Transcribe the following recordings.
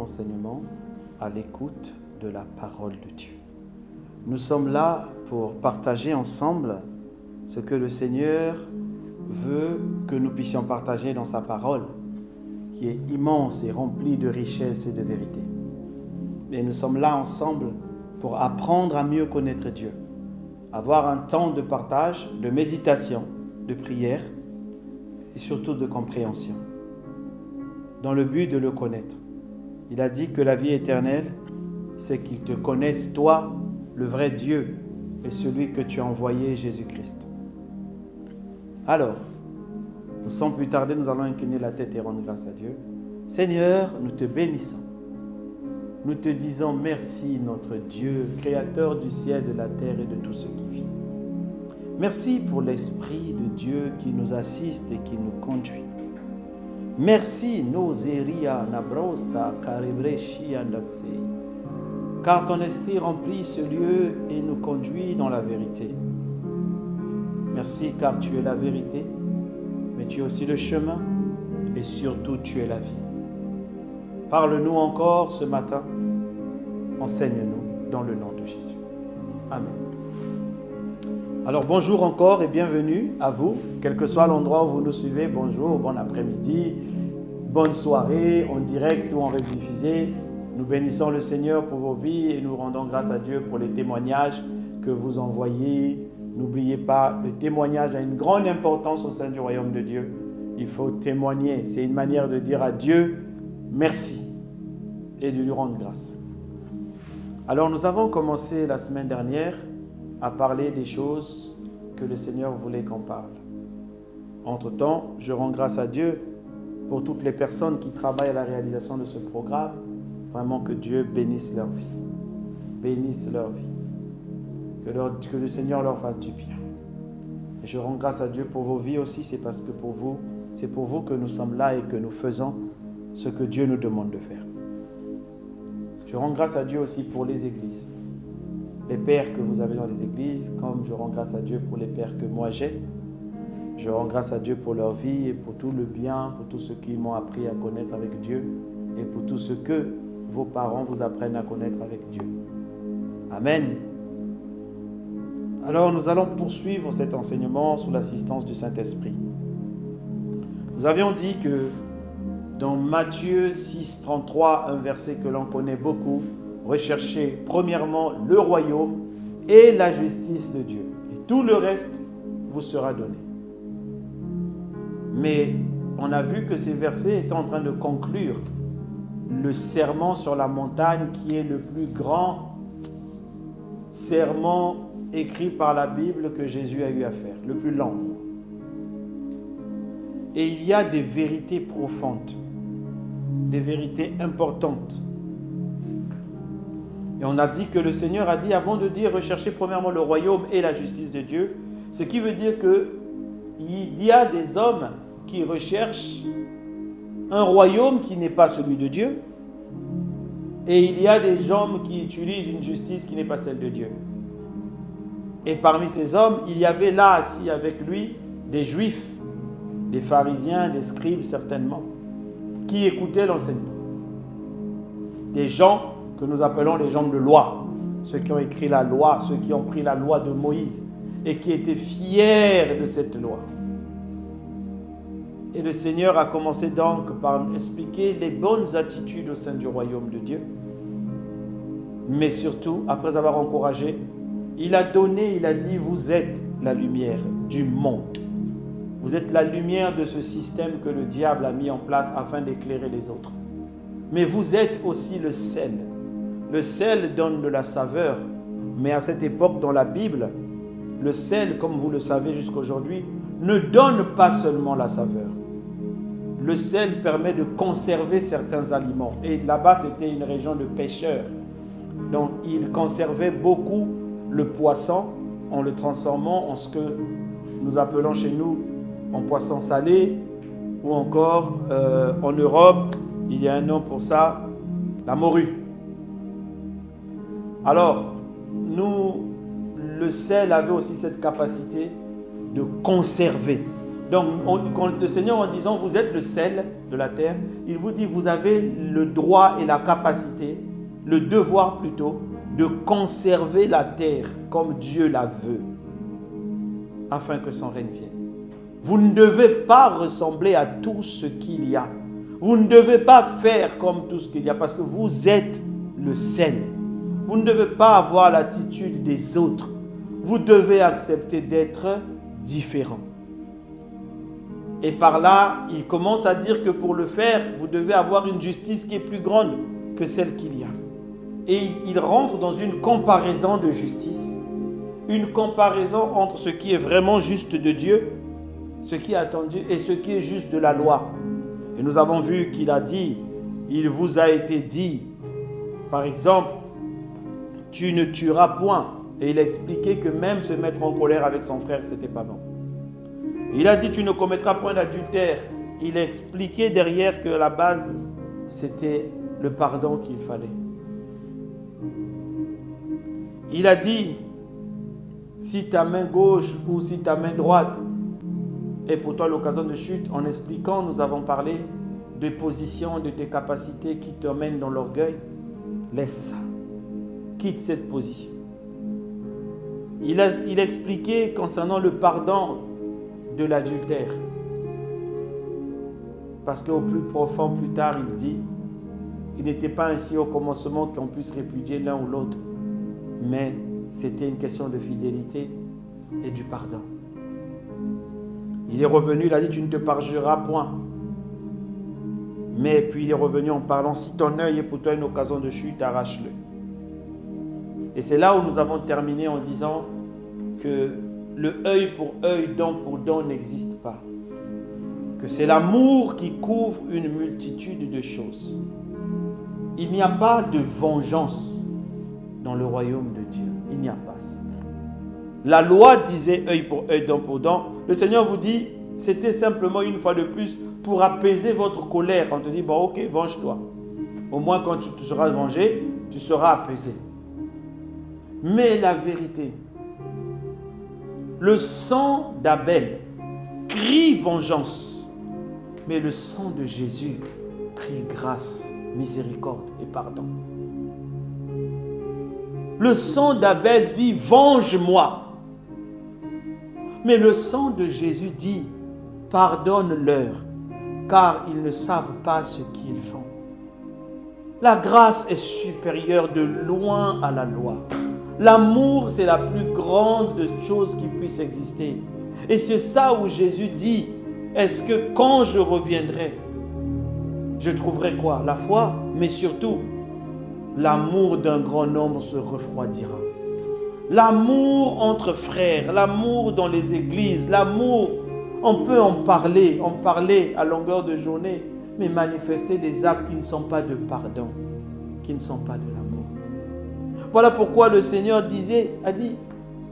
enseignement à l'écoute de la parole de Dieu. Nous sommes là pour partager ensemble ce que le Seigneur veut que nous puissions partager dans sa parole, qui est immense et remplie de richesses et de vérité. Et nous sommes là ensemble pour apprendre à mieux connaître Dieu, avoir un temps de partage, de méditation, de prière et surtout de compréhension, dans le but de le connaître. Il a dit que la vie éternelle, c'est qu'ils te connaissent, toi, le vrai Dieu, et celui que tu as envoyé, Jésus-Christ. Alors, sans plus tarder, nous allons incliner la tête et rendre grâce à Dieu. Seigneur, nous te bénissons. Nous te disons merci, notre Dieu, créateur du ciel, de la terre et de tout ce qui vit. Merci pour l'Esprit de Dieu qui nous assiste et qui nous conduit. Merci, Nozeria Nabrosta Karebreshi Andase, car ton Esprit remplit ce lieu et nous conduit dans la vérité. Merci car tu es la vérité, mais tu es aussi le chemin et surtout tu es la vie. Parle-nous encore ce matin, enseigne-nous dans le nom de Jésus. Amen. Alors bonjour encore et bienvenue à vous, quel que soit l'endroit où vous nous suivez. Bonjour, bon après-midi, bonne soirée, en direct ou en rediffusé. Nous bénissons le Seigneur pour vos vies et nous rendons grâce à Dieu pour les témoignages que vous envoyez. N'oubliez pas, le témoignage a une grande importance au sein du royaume de Dieu. Il faut témoigner, c'est une manière de dire à Dieu merci et de lui rendre grâce. Alors nous avons commencé la semaine dernière à parler des choses que le Seigneur voulait qu'on parle. Entre-temps, je rends grâce à Dieu pour toutes les personnes qui travaillent à la réalisation de ce programme. Vraiment que Dieu bénisse leur vie. Bénisse leur vie. Que le Seigneur leur fasse du bien. Et je rends grâce à Dieu pour vos vies aussi. C'est parce que c'est pour vous que nous sommes là et que nous faisons ce que Dieu nous demande de faire. Je rends grâce à Dieu aussi pour les églises. Les pères que vous avez dans les églises, comme je rends grâce à Dieu pour les pères que moi j'ai. Je rends grâce à Dieu pour leur vie et pour tout le bien, pour tout ce qu'ils m'ont appris à connaître avec Dieu et pour tout ce que vos parents vous apprennent à connaître avec Dieu. Amen. Alors nous allons poursuivre cet enseignement sous l'assistance du Saint-Esprit. Nous avions dit que dans Matthieu 6, 33, un verset que l'on connaît beaucoup, recherchez premièrement le royaume et la justice de Dieu. Et tout le reste vous sera donné. Mais on a vu que ces versets étaient en train de conclure le sermon sur la montagne qui est le plus grand sermon écrit par la Bible que Jésus a eu à faire, le plus long. Et il y a des vérités profondes, des vérités importantes. Et on a dit que le Seigneur a dit, avant de dire recherchez premièrement le royaume et la justice de Dieu, ce qui veut dire qu'il y a des hommes qui recherchent un royaume qui n'est pas celui de Dieu, et il y a des hommes qui utilisent une justice qui n'est pas celle de Dieu. Et parmi ces hommes, il y avait là assis avec lui des Juifs, des pharisiens, des scribes certainement, qui écoutaient l'enseignement. Des gens que nous appelons les gens de loi, ceux qui ont écrit la loi, ceux qui ont pris la loi de Moïse et qui étaient fiers de cette loi. Et le Seigneur a commencé donc par expliquer les bonnes attitudes au sein du royaume de Dieu. Mais surtout, après avoir encouragé, il a dit, vous êtes la lumière du monde. Vous êtes la lumière de ce système que le diable a mis en place afin d'éclairer les autres. Mais vous êtes aussi le sel. Le sel donne de la saveur. Mais à cette époque, dans la Bible, le sel, comme vous le savez jusqu'à aujourd'hui, ne donne pas seulement la saveur. Le sel permet de conserver certains aliments. Et là-bas, c'était une région de pêcheurs. Donc, ils conservaient beaucoup le poisson en le transformant en ce que nous appelons chez nous en poisson salé, ou encore en Europe, il y a un nom pour ça, la morue. Alors, le sel avait aussi cette capacité de conserver. Donc, quand le Seigneur, en disant, vous êtes le sel de la terre, il vous dit, vous avez le droit et la capacité, le devoir plutôt, de conserver la terre comme Dieu la veut, afin que son règne vienne. Vous ne devez pas ressembler à tout ce qu'il y a. Vous ne devez pas faire comme tout ce qu'il y a, parce que vous êtes le sel. Vous ne devez pas avoir l'attitude des autres. Vous devez accepter d'être différent. Et par là, il commence à dire que pour le faire, vous devez avoir une justice qui est plus grande que celle qu'il y a. Et il rentre dans une comparaison de justice. Une comparaison entre ce qui est vraiment juste de Dieu, ce qui est attendu, et ce qui est juste de la loi. Et nous avons vu qu'il a dit, il vous a été dit, par exemple, tu ne tueras point. Et il a expliqué que même se mettre en colère avec son frère, ce n'était pas bon. Il a dit, tu ne commettras point d'adultère. Il a expliqué derrière que la base, c'était le pardon qu'il fallait. Il a dit, si ta main gauche ou si ta main droite est pour toi l'occasion de chute, en expliquant, nous avons parlé de positions, de tes capacités qui te mènent dans l'orgueil. Laisse ça. Quitte cette position. Il a expliqué concernant le pardon de l'adultère. Parce qu'au plus profond, plus tard, il dit, il n'était pas ainsi au commencement qu'on puisse répudier l'un ou l'autre, mais c'était une question de fidélité et du pardon. Il est revenu, il a dit, tu ne te parjureras point. Mais puis il est revenu en parlant, si ton œil est pour toi une occasion de chute, arrache-le. Et c'est là où nous avons terminé en disant que le œil pour œil, dent pour dent n'existe pas. Que c'est l'amour qui couvre une multitude de choses. Il n'y a pas de vengeance dans le royaume de Dieu. Il n'y a pas ça. La loi disait œil pour œil, dent pour dent. Le Seigneur vous dit, c'était simplement une fois de plus pour apaiser votre colère. On te dit, bon ok, venge-toi. Au moins quand tu te seras vengé, tu seras apaisé. Mais la vérité, le sang d'Abel crie vengeance, mais le sang de Jésus crie grâce, miséricorde et pardon. Le sang d'Abel dit venge-moi, mais le sang de Jésus dit pardonne-leur, car ils ne savent pas ce qu'ils font. La grâce est supérieure de loin à la loi. L'amour, c'est la plus grande chose qui puisse exister. Et c'est ça où Jésus dit, est-ce que quand je reviendrai, je trouverai quoi? La foi, mais surtout, l'amour d'un grand nombre se refroidira. L'amour entre frères, l'amour dans les églises, l'amour, on peut en parler à longueur de journée, mais manifester des actes qui ne sont pas de pardon, qui ne sont pas de l'amour. Voilà pourquoi le Seigneur a dit,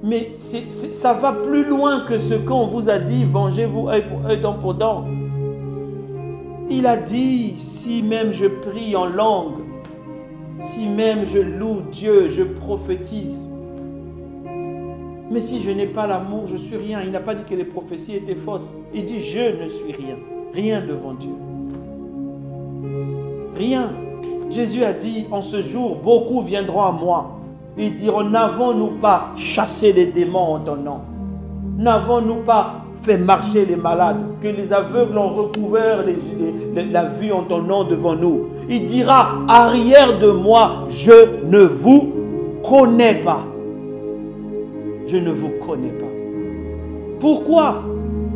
mais ça va plus loin que ce qu'on vous a dit, vengez-vous œil pour œil, dent pour dent. Il a dit, si même je prie en langue, si même je loue Dieu, je prophétise, mais si je n'ai pas l'amour, je suis rien. Il n'a pas dit que les prophéties étaient fausses. Il dit, je ne suis rien. Rien devant Dieu. Rien. Jésus a dit, en ce jour, beaucoup viendront à moi. Ils diront, n'avons-nous pas chassé les démons en ton nom? N'avons-nous pas fait marcher les malades? Que les aveugles ont recouvert la vue en ton nom devant nous? Il dira, arrière de moi, je ne vous connais pas. Je ne vous connais pas. Pourquoi?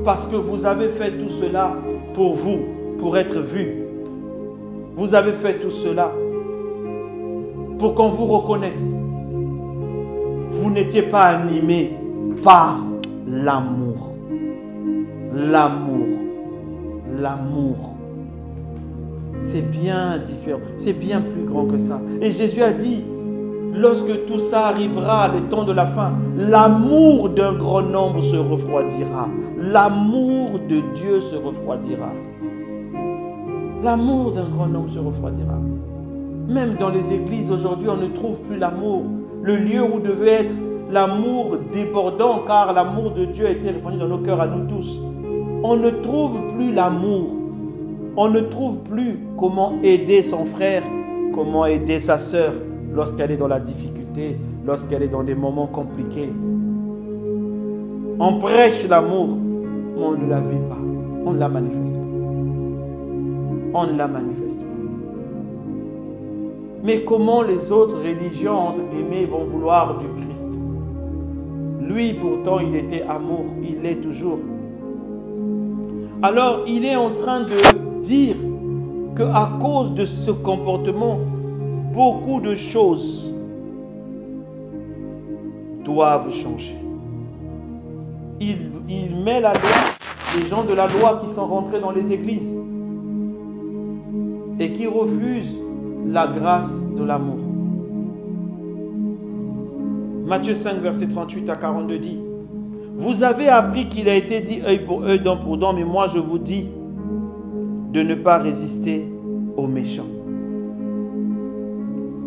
Parce que vous avez fait tout cela pour vous, pour être vu. Vous avez fait tout cela pour qu'on vous reconnaisse. Vous n'étiez pas animé par l'amour. L'amour. L'amour. C'est bien différent. C'est bien plus grand que ça. Et Jésus a dit, lorsque tout ça arrivera, les temps de la fin, l'amour d'un grand nombre se refroidira. L'amour de Dieu se refroidira. L'amour d'un grand nombre se refroidira. Même dans les églises aujourd'hui, on ne trouve plus l'amour. Le lieu où devait être l'amour débordant, car l'amour de Dieu a été répandu dans nos cœurs à nous tous. on ne trouve plus l'amour. On ne trouve plus comment aider son frère, comment aider sa sœur lorsqu'elle est dans la difficulté, lorsqu'elle est dans des moments compliqués. On prêche l'amour, mais on ne la vit pas. On ne la manifeste pas. On ne la manifeste pas. Mais comment les autres religions, entre guillemets, vont vouloir du Christ? Lui, pourtant, il était amour. Il l'est toujours. Alors, il est en train de dire qu'à cause de ce comportement, beaucoup de choses doivent changer. Il met la loi, les gens de la loi qui sont rentrés dans les églises et qui refusent la grâce de l'amour. Matthieu 5, verset 38 à 42 dit: vous avez appris qu'il a été dit œil pour œil, dent pour dent, mais moi je vous dis de ne pas résister aux méchants.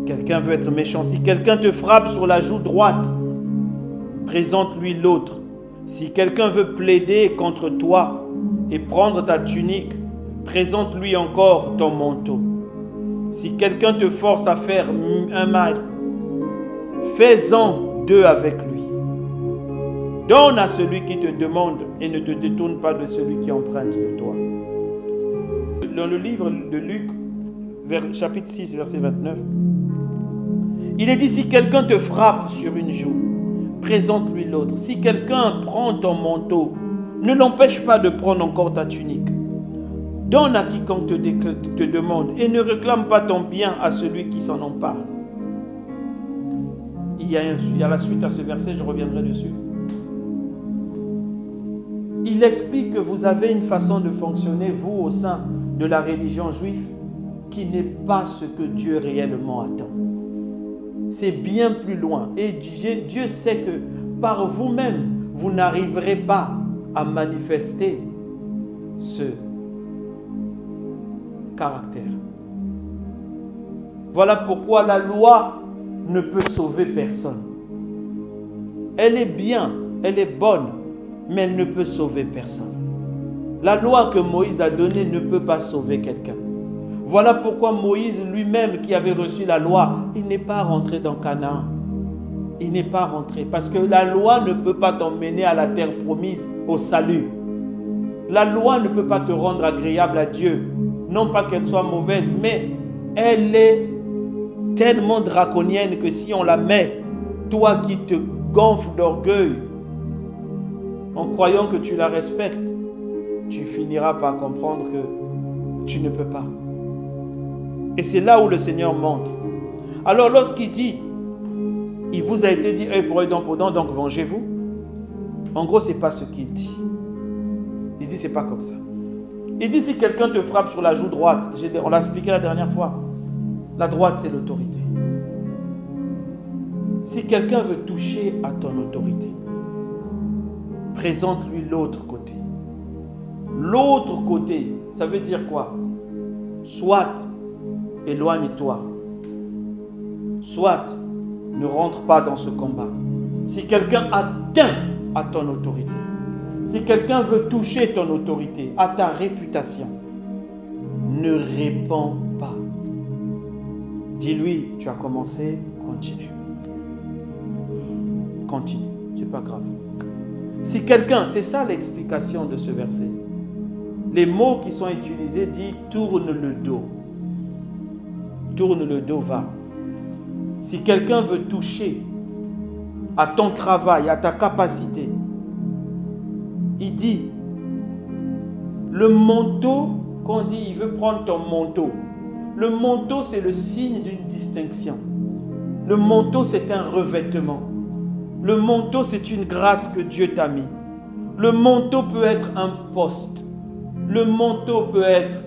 Quelqu'un veut être méchant. Si quelqu'un te frappe sur la joue droite, présente-lui l'autre. Si quelqu'un veut plaider contre toi et prendre ta tunique, présente-lui encore ton manteau. Si quelqu'un te force à faire un mal, fais-en deux avec lui. Donne à celui qui te demande et ne te détourne pas de celui qui emprunte de toi. Dans le livre de Luc, chapitre 6, verset 29, il est dit: si quelqu'un te frappe sur une joue, présente-lui l'autre. Si quelqu'un prend ton manteau, ne l'empêche pas de prendre encore ta tunique. Donne à quiconque te demande et ne réclame pas ton bien à celui qui s'en empare. Il y a la suite à ce verset, je reviendrai dessus. Il explique que vous avez une façon de fonctionner, vous, au sein de la religion juive, qui n'est pas ce que Dieu réellement attend. C'est bien plus loin. Et Dieu sait que par vous-même, vous n'arriverez pas à manifester ce caractère. Voilà pourquoi la loi ne peut sauver personne. Elle est bien, elle est bonne, mais elle ne peut sauver personne. La loi que Moïse a donnée ne peut pas sauver quelqu'un. Voilà pourquoi Moïse lui-même, qui avait reçu la loi, il n'est pas rentré dans Canaan. Il n'est pas rentré parce que la loi ne peut pas t'emmener à la terre promise, au salut. La loi ne peut pas te rendre agréable à Dieu. Non pas qu'elle soit mauvaise, mais elle est tellement draconienne que si on la met, toi qui te gonfles d'orgueil, en croyant que tu la respectes, tu finiras par comprendre que tu ne peux pas. Et c'est là où le Seigneur montre. Alors lorsqu'il dit, il vous a été dit œil pour œil, dent pour dent, donc vengez-vous. En gros, ce n'est pas ce qu'il dit. Il dit, c'est pas comme ça. Il dit, si quelqu'un te frappe sur la joue droite, on l'a expliqué la dernière fois, la droite, c'est l'autorité. Si quelqu'un veut toucher à ton autorité, présente-lui l'autre côté. L'autre côté, ça veut dire quoi? Soit éloigne-toi, soit ne rentre pas dans ce combat. Si quelqu'un atteint à ton autorité, si quelqu'un veut toucher ton autorité, à ta réputation, ne réponds pas. Dis-lui, tu as commencé, continue. Continue, c'est pas grave. Si quelqu'un, c'est ça l'explication de ce verset. Les mots qui sont utilisés disent tourne le dos. Tourne le dos, va. Si quelqu'un veut toucher à ton travail, à ta capacité, il dit, le manteau, quand on dit il veut prendre ton manteau, le manteau c'est le signe d'une distinction. Le manteau c'est un revêtement. Le manteau c'est une grâce que Dieu t'a mis. Le manteau peut être un poste. Le manteau peut être...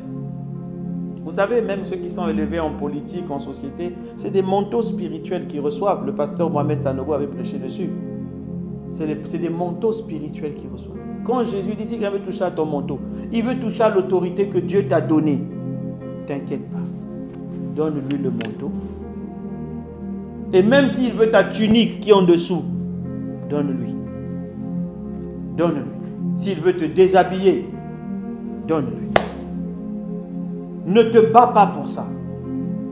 Vous savez, même ceux qui sont élevés en politique, en société, c'est des manteaux spirituels qu'ils reçoivent. Le pasteur Mohamed Sanogo avait prêché dessus. C'est des manteaux spirituels qu'ils reçoivent. Quand Jésus dit, si quelqu'un veut toucher à ton manteau, il veut toucher à l'autorité que Dieu t'a donnée. T'inquiète pas. Donne-lui le manteau. Et même s'il veut ta tunique qui est en dessous, donne-lui. Donne-lui. S'il veut te déshabiller, donne-lui. Ne te bats pas pour ça.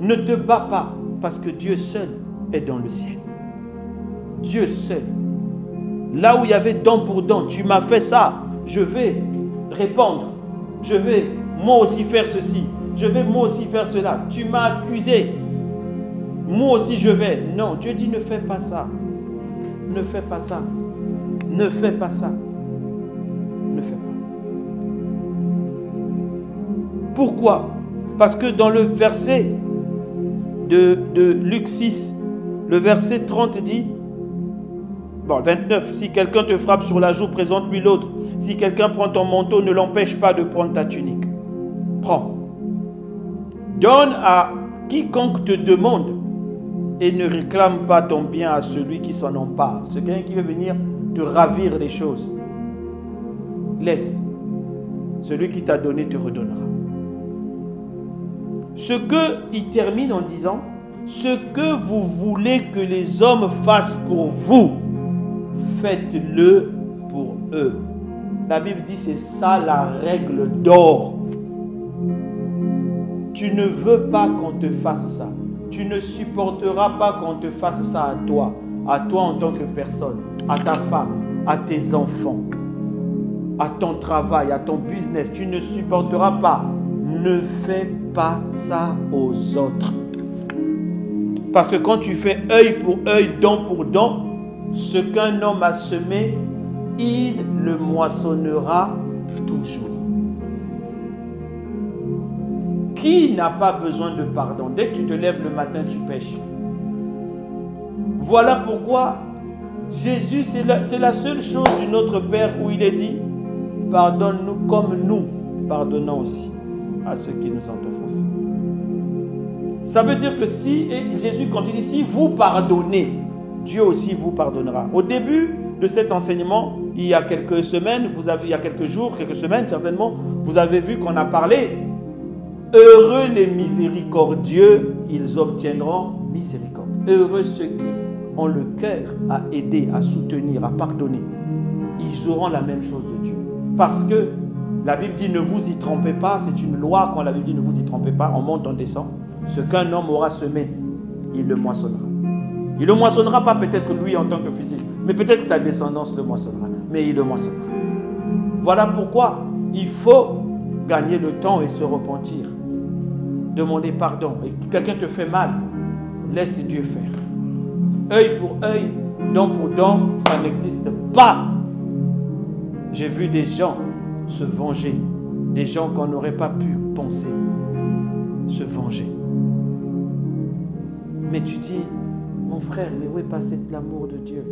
Ne te bats pas parce que Dieu seul est dans le ciel. Dieu seul. Là où il y avait don pour don, tu m'as fait ça, je vais répondre. Je vais moi aussi faire ceci. Je vais moi aussi faire cela. Tu m'as accusé. Moi aussi je vais. Non, Dieu dit ne fais pas ça. Ne fais pas ça. Ne fais pas ça. Ne fais pas. Pourquoi? Parce que dans le verset de Luc 6, le verset 30 dit, bon, 29, si quelqu'un te frappe sur la joue, présente-lui l'autre. Si quelqu'un prend ton manteau, ne l'empêche pas de prendre ta tunique. Prends. Donne à quiconque te demande et ne réclame pas ton bien à celui qui s'en empare. C'est quelqu'un qui veut venir te ravir les choses. Laisse. Celui qui t'a donné te redonnera. Ce qu'il termine en disant, ce que vous voulez que les hommes fassent pour vous, faites-le pour eux. La Bible dit, c'est ça la règle d'or. Tu ne veux pas qu'on te fasse ça. Tu ne supporteras pas qu'on te fasse ça à toi en tant que personne, à ta femme, à tes enfants, à ton travail, à ton business. Tu ne supporteras pas. Ne fais pas ça aux autres. Parce que quand tu fais œil pour œil, dent pour dent, ce qu'un homme a semé, il le moissonnera toujours. Qui n'a pas besoin de pardon? Dès que tu te lèves le matin, tu pêches. Voilà pourquoi Jésus, c'est la seule chose du Notre Père où il est dit, pardonne-nous comme nous pardonnons aussi à ceux qui nous ont offensés. Ça veut dire que si, et Jésus continue, si vous pardonnez, Dieu aussi vous pardonnera. Au début de cet enseignement, il y a quelques semaines, il y a quelques jours, quelques semaines certainement, vous avez vu qu'on a parlé. Heureux les miséricordieux, ils obtiendront miséricorde. Heureux ceux qui ont le cœur à aider, à soutenir, à pardonner. Ils auront la même chose de Dieu. Parce que la Bible dit ne vous y trompez pas, c'est une loi quand la Bible dit ne vous y trompez pas, on monte, on descend. Ce qu'un homme aura semé, il le moissonnera. Il ne le moissonnera pas peut-être lui en tant que physique, mais peut-être que sa descendance le moissonnera. Mais il le moissonnera. Voilà pourquoi il faut gagner le temps et se repentir. Demander pardon. Et quelqu'un te fait mal, laisse Dieu faire. Œil pour œil, dent pour dent, ça n'existe pas. J'ai vu des gens se venger, des gens qu'on n'aurait pas pu penser se venger. Mais tu dis, mon frère, mais où est passé l'amour de Dieu?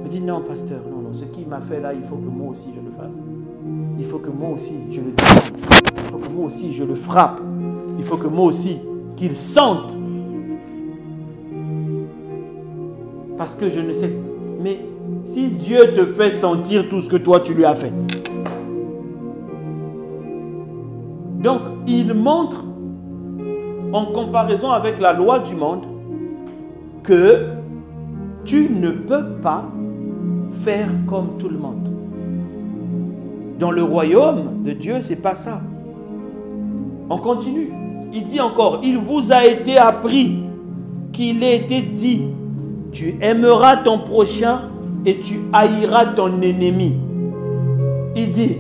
Je dis, non, pasteur, non, ce qu'il m'a fait là, il faut que moi aussi je le fasse. Il faut que moi aussi je le dise. Il faut que moi aussi je le frappe. Il faut que moi aussi qu'il sente. Parce que je ne sais. Mais si Dieu te fait sentir tout ce que toi tu lui as fait. Donc il montre en comparaison avec la loi du monde que tu ne peux pas faire comme tout le monde. Dans le royaume de Dieu, c'est pas ça. On continue. Il dit encore, il vous a été appris qu'il a été dit, tu aimeras ton prochain et tu haïras ton ennemi. Il dit,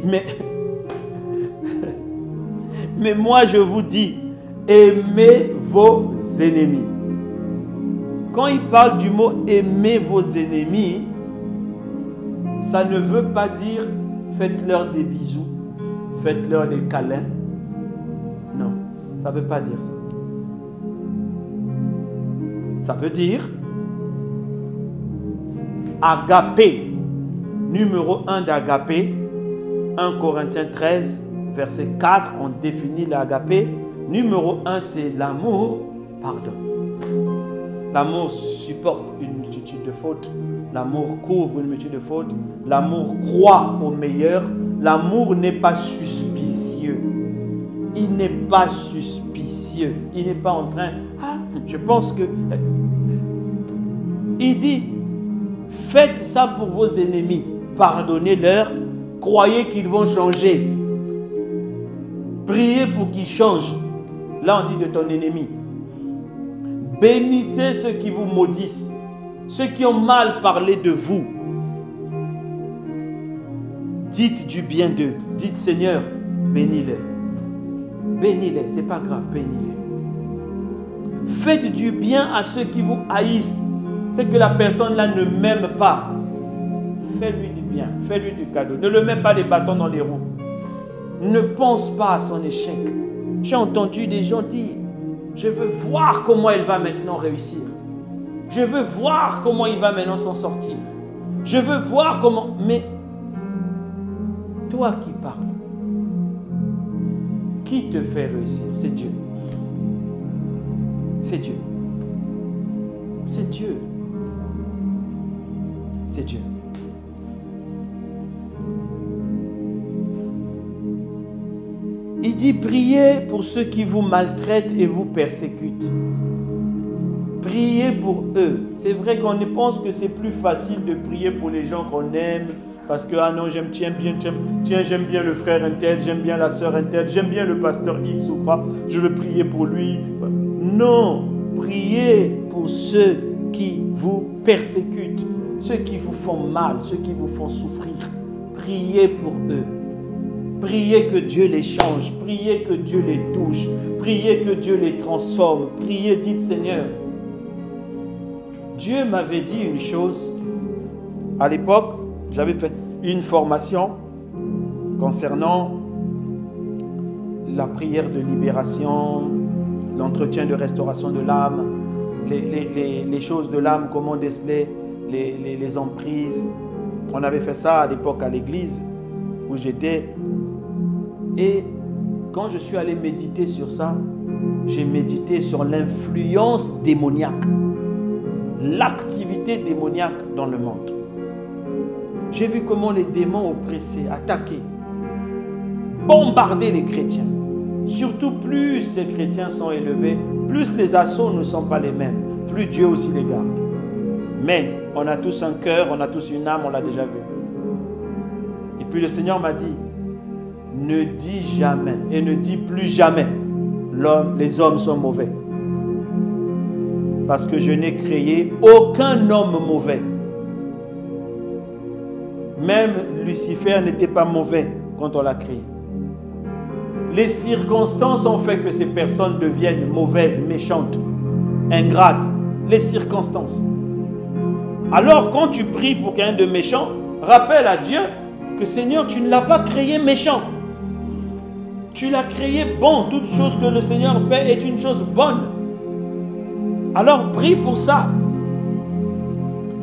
mais moi je vous dis, aimez vos ennemis. Quand il parle du mot aimez vos ennemis, ça ne veut pas dire faites-leur des bisous, faites-leur des câlins. Non, ça ne veut pas dire ça. Ça veut dire agapé. Numéro 1 d'agapé, 1 Corinthiens 13, verset 4, on définit l'agapé. Numéro 1, c'est l'amour pardonne. L'amour supporte une multitude de fautes. L'amour couvre une multitude de fautes. L'amour croit au meilleur. L'amour n'est pas suspicieux. Il n'est pas suspicieux. Il n'est pas en train... Ah, je pense que... Il dit, faites ça pour vos ennemis. Pardonnez-leur. Croyez qu'ils vont changer. Priez pour qu'il change. Là, on dit de ton ennemi. Bénissez ceux qui vous maudissent, ceux qui ont mal parlé de vous. Dites du bien d'eux. Dites, Seigneur, bénis-les. Bénis-les, c'est pas grave, bénis-les. Faites du bien à ceux qui vous haïssent. C'est que la personne là ne m'aime pas. Fais-lui du bien, fais-lui du cadeau. Ne le mets pas les bâtons dans les roues. Ne pense pas à son échec. J'ai entendu des gens dire, je veux voir comment elle va maintenant réussir. Je veux voir comment il va maintenant s'en sortir. Je veux voir comment... Mais toi qui parles, qui te fait réussir? C'est Dieu. C'est Dieu. C'est Dieu. C'est Dieu. Il dit, priez pour ceux qui vous maltraitent et vous persécutent. Priez pour eux. C'est vrai qu'on pense que c'est plus facile de prier pour les gens qu'on aime. Parce que, ah non, j'aime bien le frère intel, j'aime bien la sœur intel, j'aime bien le pasteur X ou quoi. Je veux prier pour lui. Non, priez pour ceux qui vous persécutent, ceux qui vous font mal, ceux qui vous font souffrir. Priez pour eux. Priez que Dieu les change, priez que Dieu les touche, priez que Dieu les transforme. Priez, dites Seigneur. Dieu m'avait dit une chose. À l'époque, j'avais fait une formation concernant la prière de libération, l'entretien de restauration de l'âme, les choses de l'âme, comment déceler les emprises. On avait fait ça à l'époque à l'église où j'étais. Et quand je suis allé méditer sur ça, j'ai médité sur l'influence démoniaque, l'activité démoniaque dans le monde. J'ai vu comment les démons oppressaient, attaquaient, bombardaient les chrétiens. Surtout plus ces chrétiens sont élevés, plus les assauts ne sont pas les mêmes, plus Dieu aussi les garde. Mais on a tous un cœur, on a tous une âme, on l'a déjà vu. Et puis le Seigneur m'a dit, ne dis jamais et ne dis plus jamais les hommes sont mauvais. Parce que je n'ai créé aucun homme mauvais. Même Lucifer n'était pas mauvais quand on l'a créé. Les circonstances ont fait que ces personnes deviennent mauvaises, méchantes, ingrates. Les circonstances. Alors quand tu pries pour quelqu'un de méchant, rappelle à Dieu que Seigneur, tu ne l'as pas créé méchant. Tu l'as créé bon. Toute chose que le Seigneur fait est une chose bonne. Alors prie pour ça.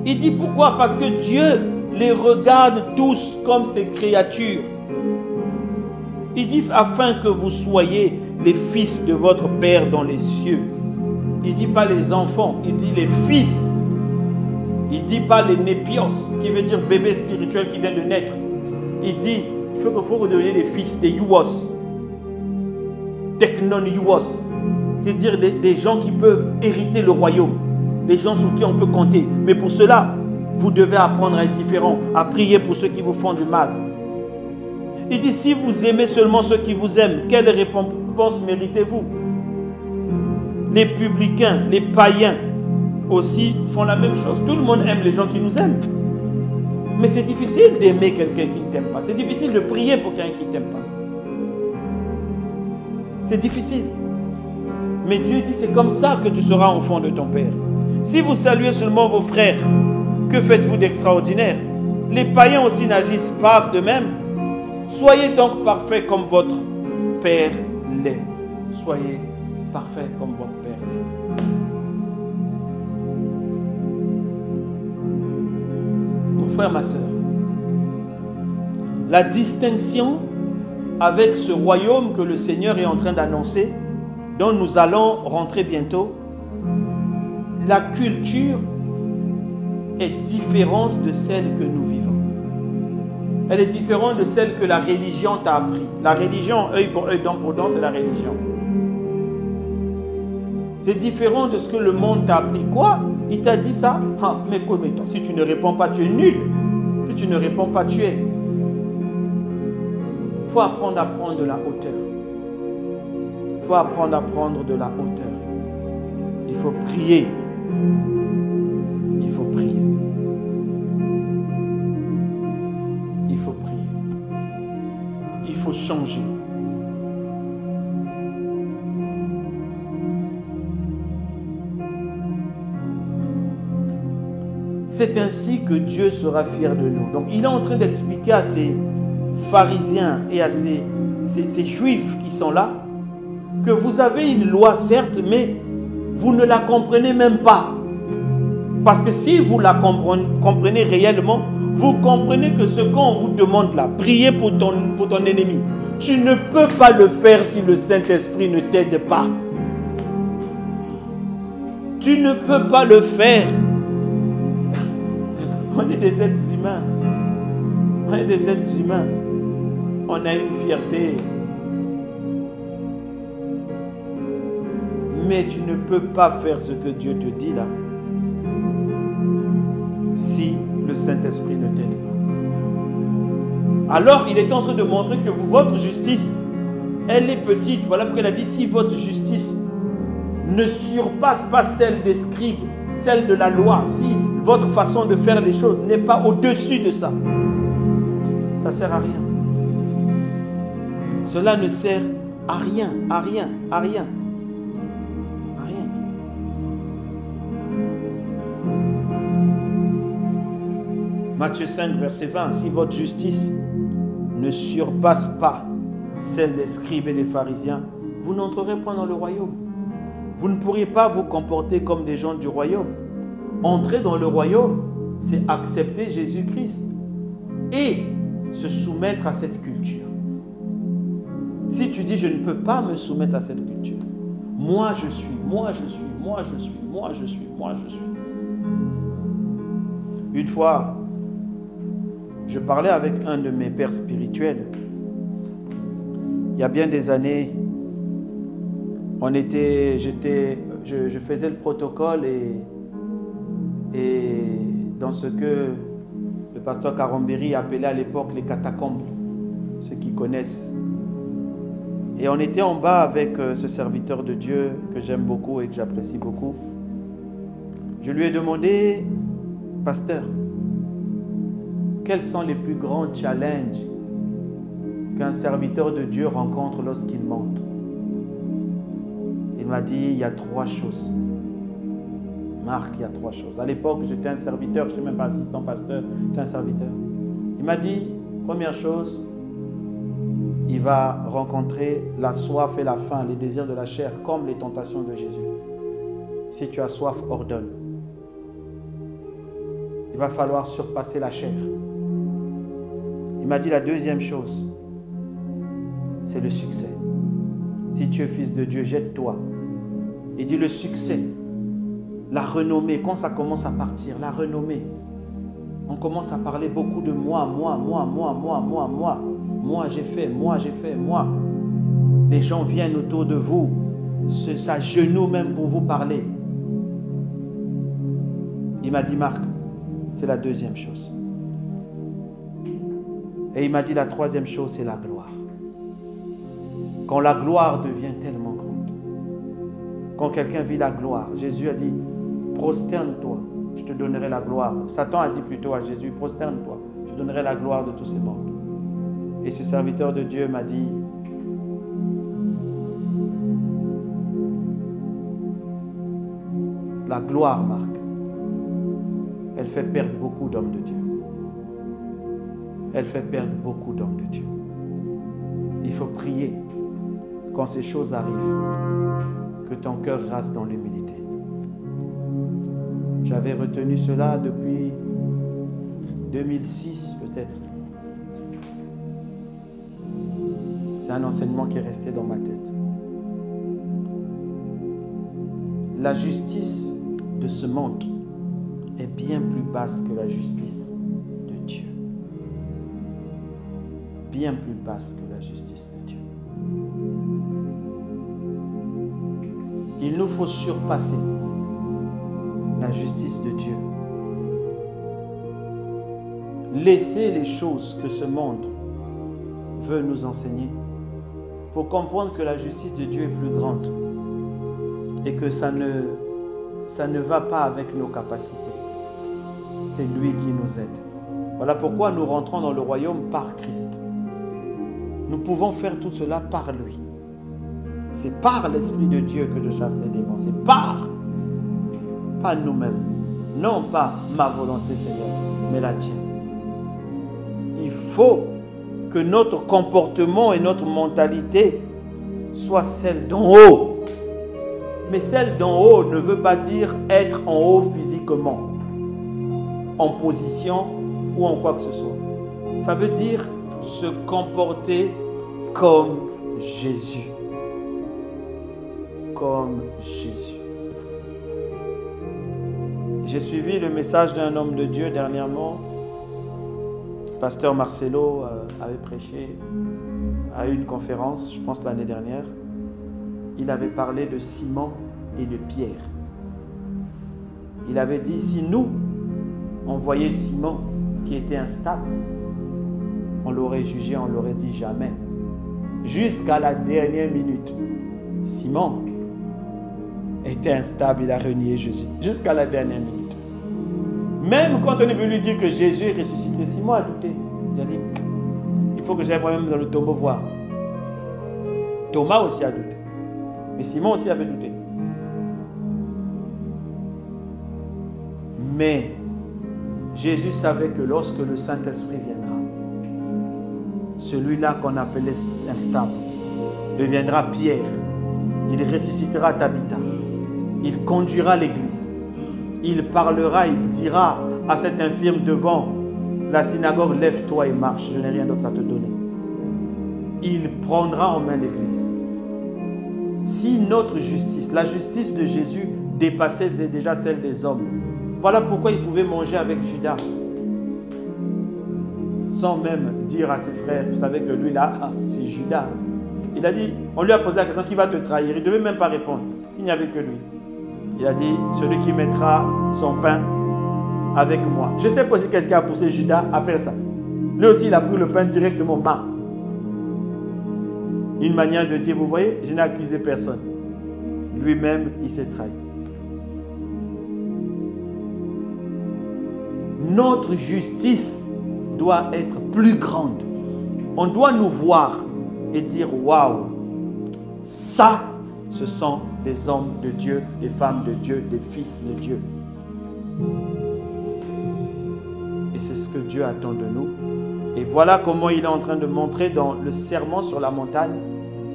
Il dit pourquoi? Parce que Dieu les regarde tous comme ses créatures. Il dit afin que vous soyez les fils de votre Père dans les cieux. Il ne dit pas les enfants, il dit les fils. Il ne dit pas les népios, qui veut dire bébé spirituel qui vient de naître. Il dit, il faut que vous redeveniez les fils, des youos. Technon youos. C'est-à-dire des gens qui peuvent hériter le royaume. Des gens sur qui on peut compter. Mais pour cela, vous devez apprendre à être différent, à prier pour ceux qui vous font du mal. Il dit, si vous aimez seulement ceux qui vous aiment, quelle récompense méritez-vous? Les publicains, les païens aussi font la même chose. Tout le monde aime les gens qui nous aiment. Mais c'est difficile d'aimer quelqu'un qui ne t'aime pas. C'est difficile de prier pour quelqu'un qui ne t'aime pas. C'est difficile. Mais Dieu dit, c'est comme ça que tu seras enfant de ton Père. Si vous saluez seulement vos frères, que faites-vous d'extraordinaire? Les païens aussi n'agissent pas de même. Soyez donc parfaits comme votre Père l'est. Soyez parfaits comme votre Père l'est. Mon frère, ma soeur, la distinction avec ce royaume que le Seigneur est en train d'annoncer, dont nous allons rentrer bientôt, la culture est différente de celle que nous vivons. Elle est différente de celle que la religion t'a appris. La religion, œil pour œil, dent pour dent, c'est la religion. C'est différent de ce que le monde t'a appris. Quoi? Il t'a dit ça? Ah, mais quoi, mais toi, si tu ne réponds pas, tu es nul. Si tu ne réponds pas, tu es. Il faut apprendre à prendre de la hauteur. faut apprendre à prendre de la hauteur. Il faut prier. Il faut prier. Il faut prier. Il faut changer. C'est ainsi que Dieu sera fier de nous. Donc il est en train d'expliquer à ces pharisiens et à ces juifs qui sont là que vous avez une loi certes, mais vous ne la comprenez même pas. Parce que si vous la comprenez réellement, vous comprenez que ce qu'on vous demande là, prier pour ton ennemi, tu ne peux pas le faire si le Saint-Esprit ne t'aide pas. Tu ne peux pas le faire. On est des êtres humains. On est des êtres humains. On a une fierté. Mais tu ne peux pas faire ce que Dieu te dit là si le Saint-Esprit ne t'aide pas. Alors, il est en train de montrer que votre justice, elle est petite. Voilà pourquoi il a dit, si votre justice ne surpasse pas celle des scribes, celle de la loi, si votre façon de faire les choses n'est pas au-dessus de ça, ça ne sert à rien. Cela ne sert à rien, à rien, à rien. À rien. Matthieu 5, verset 20, si votre justice ne surpasse pas celle des scribes et des pharisiens, vous n'entrerez point dans le royaume. Vous ne pourriez pas vous comporter comme des gens du royaume. Entrer dans le royaume, c'est accepter Jésus-Christ et se soumettre à cette culture. Si tu dis, je ne peux pas me soumettre à cette culture, moi je suis, moi je suis, moi je suis, moi je suis, moi je suis. Une fois, je parlais avec un de mes pères spirituels. Il y a bien des années, je faisais le protocole et dans ce que le pasteur Karambéry appelait à l'époque les catacombes, ceux qui connaissent. Et on était en bas avec ce serviteur de Dieu que j'aime beaucoup et que j'apprécie beaucoup. Je lui ai demandé, pasteur, quels sont les plus grands challenges qu'un serviteur de Dieu rencontre lorsqu'il monte? Il m'a dit, il y a 3 choses. Marc, il y a 3 choses. À l'époque, j'étais un serviteur, je n'étais même pas assistant pasteur, j'étais un serviteur. Il m'a dit, première chose, il va rencontrer la soif et la faim, les désirs de la chair, comme les tentations de Jésus. Si tu as soif, ordonne. Il va falloir surpasser la chair. Il m'a dit la deuxième chose, c'est le succès. Si tu es fils de Dieu, jette-toi. Il dit le succès, la renommée, quand ça commence à partir, la renommée. On commence à parler beaucoup de moi. Moi, j'ai fait, moi. Les gens viennent autour de vous, s'agenouillent même pour vous parler. Il m'a dit, Marc, c'est la deuxième chose. Et il m'a dit, la troisième chose, c'est la gloire. Quand la gloire devient tellement grande, quand quelqu'un vit la gloire, Jésus a dit, prosterne-toi, je te donnerai la gloire. Satan a dit plutôt à Jésus, prosterne-toi, je te donnerai la gloire de tous ces mondes. Et ce serviteur de Dieu m'a dit, la gloire, Marc, elle fait perdre beaucoup d'hommes de Dieu. Elle fait perdre beaucoup d'hommes de Dieu. Il faut prier quand ces choses arrivent, que ton cœur reste dans l'humilité. J'avais retenu cela depuis 2006 peut-être. C'est un enseignement qui est resté dans ma tête. La justice de ce monde est bien plus basse que la justice de Dieu. Bien plus basse que la justice de Dieu. Il nous faut surpasser la justice de Dieu. Laisser les choses que ce monde veut nous enseigner pour comprendre que la justice de Dieu est plus grande et que ça ne va pas avec nos capacités. C'est lui qui nous aide. Voilà pourquoi nous rentrons dans le royaume par Christ. Nous pouvons faire tout cela par lui. C'est par l'Esprit de Dieu que je chasse les démons. C'est pas nous-mêmes. Non pas ma volonté, Seigneur, mais la tienne. Il faut que notre comportement et notre mentalité soient celles d'en haut. Mais celle d'en haut ne veut pas dire être en haut physiquement, en position ou en quoi que ce soit. Ça veut dire se comporter comme Jésus. Comme Jésus. J'ai suivi le message d'un homme de Dieu dernièrement. Pasteur Marcelo avait prêché à une conférence, je pense l'année dernière. Il avait parlé de Simon et de Pierre. Il avait dit, si nous, on voyait Simon qui était instable, on l'aurait jugé, on l'aurait dit jamais. Jusqu'à la dernière minute, Simon était instable, il a renié Jésus. Jusqu'à la dernière minute. Même quand on est venu lui dire que Jésus est ressuscité, Simon a douté. Il a dit, il faut que j'aille moi-même dans le tombeau voir. Thomas aussi a douté. Mais Simon aussi avait douté. Mais Jésus savait que lorsque le Saint-Esprit viendra, celui-là qu'on appelait instable deviendra Pierre. Il ressuscitera Tabitha. Il conduira l'église. Il parlera, il dira à cet infirme devant la synagogue, lève-toi et marche, je n'ai rien d'autre à te donner. Il prendra en main l'église. Si notre justice, la justice de Jésus dépassait déjà celle des hommes, voilà pourquoi il pouvait manger avec Judas. Sans même dire à ses frères, vous savez que lui là, c'est Judas. Il a dit, on lui a posé la question, qui va te trahir? Il ne devait même pas répondre. Il n'y avait que lui. Il a dit, celui qui mettra son pain avec moi. Je ne sais pas aussi qu'est-ce qui a poussé Judas à faire ça. Lui aussi, il a pris le pain directement, Une manière de dire, vous voyez, je n'ai accusé personne. Lui-même, il s'est trahi. Notre justice doit être plus grande. On doit nous voir et dire, waouh, ça, ce sont des hommes de Dieu, des femmes de Dieu, des fils de Dieu. Et c'est ce que Dieu attend de nous. Et voilà comment il est en train de montrer dans le sermon sur la montagne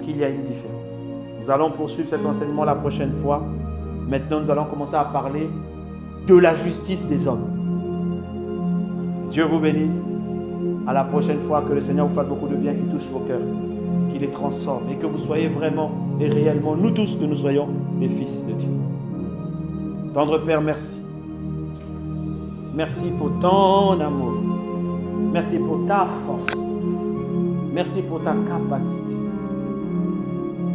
qu'il y a une différence. Nous allons poursuivre cet enseignement la prochaine fois. Maintenant, nous allons commencer à parler de la justice des hommes. Dieu vous bénisse. À la prochaine fois, que le Seigneur vous fasse beaucoup de bien, qui touche vos cœurs, qui les transforme et que vous soyez vraiment et réellement, nous tous, que nous soyons des fils de Dieu. Tendre Père, merci. Merci pour ton amour. Merci pour ta force. Merci pour ta capacité.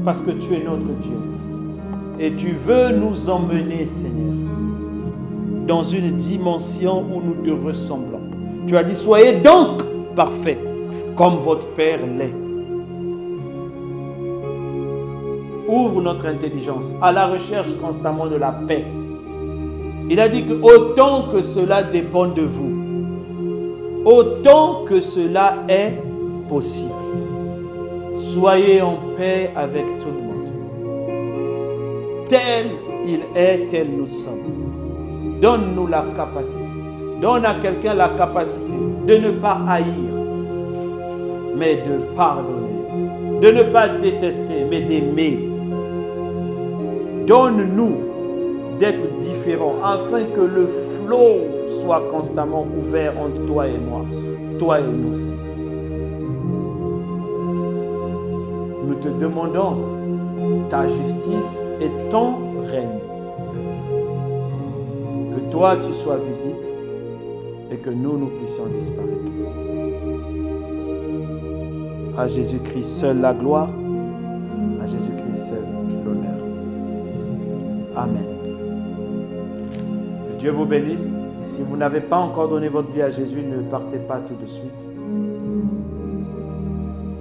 Parce que tu es notre Dieu. Et tu veux nous emmener, Seigneur, dans une dimension où nous te ressemblons. Tu as dit, soyez donc parfaits, comme votre Père l'est. Ouvre notre intelligence à la recherche constamment de la paix. Il a dit que autant que cela dépend de vous, autant que cela est possible, soyez en paix avec tout le monde. Tel il est, tel nous sommes. Donne-nous la capacité. Donne à quelqu'un la capacité de ne pas haïr, mais de pardonner. De ne pas détester, mais d'aimer. Donne-nous d'être différents afin que le flot soit constamment ouvert entre toi et moi, toi et nous, Seigneur. Nous te demandons ta justice et ton règne. Que toi tu sois visible et que nous puissions disparaître. À Jésus-Christ seul la gloire, à Jésus-Christ seul l'honneur. Amen. Que Dieu vous bénisse. Si vous n'avez pas encore donné votre vie à Jésus, ne partez pas tout de suite.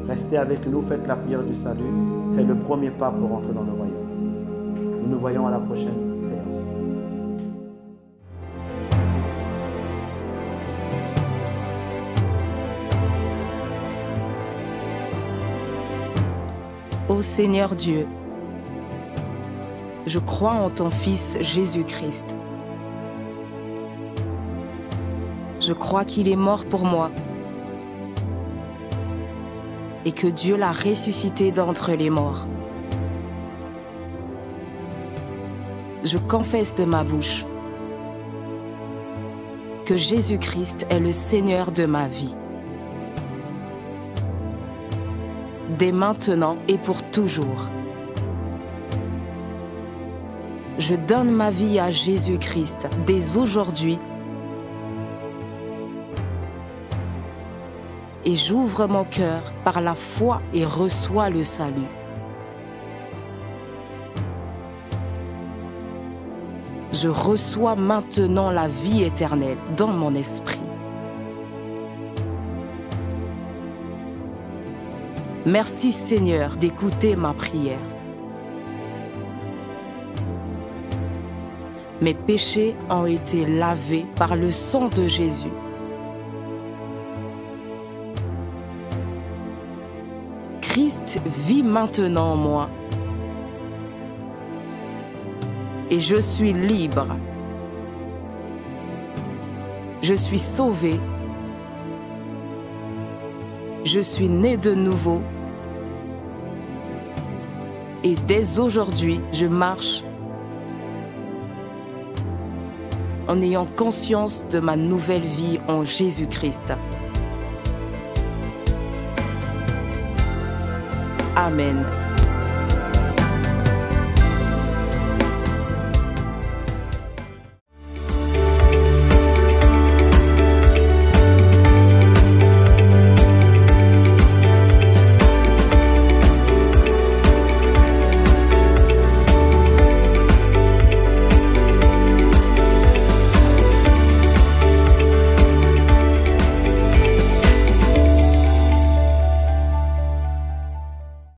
Restez avec nous, faites la prière du salut. C'est le premier pas pour entrer dans le royaume. Nous nous voyons à la prochaine séance. Ô Seigneur Dieu, je crois en ton Fils Jésus-Christ. Je crois qu'il est mort pour moi et que Dieu l'a ressuscité d'entre les morts. Je confesse de ma bouche que Jésus-Christ est le Seigneur de ma vie. Dès maintenant et pour toujours. Je donne ma vie à Jésus-Christ dès aujourd'hui et j'ouvre mon cœur par la foi et reçois le salut. Je reçois maintenant la vie éternelle dans mon esprit. Merci Seigneur d'écouter ma prière. Mes péchés ont été lavés par le sang de Jésus. Christ vit maintenant en moi. Et je suis libre. Je suis sauvé. Je suis né de nouveau. Et dès aujourd'hui, je marche en ayant conscience de ma nouvelle vie en Jésus-Christ. Amen.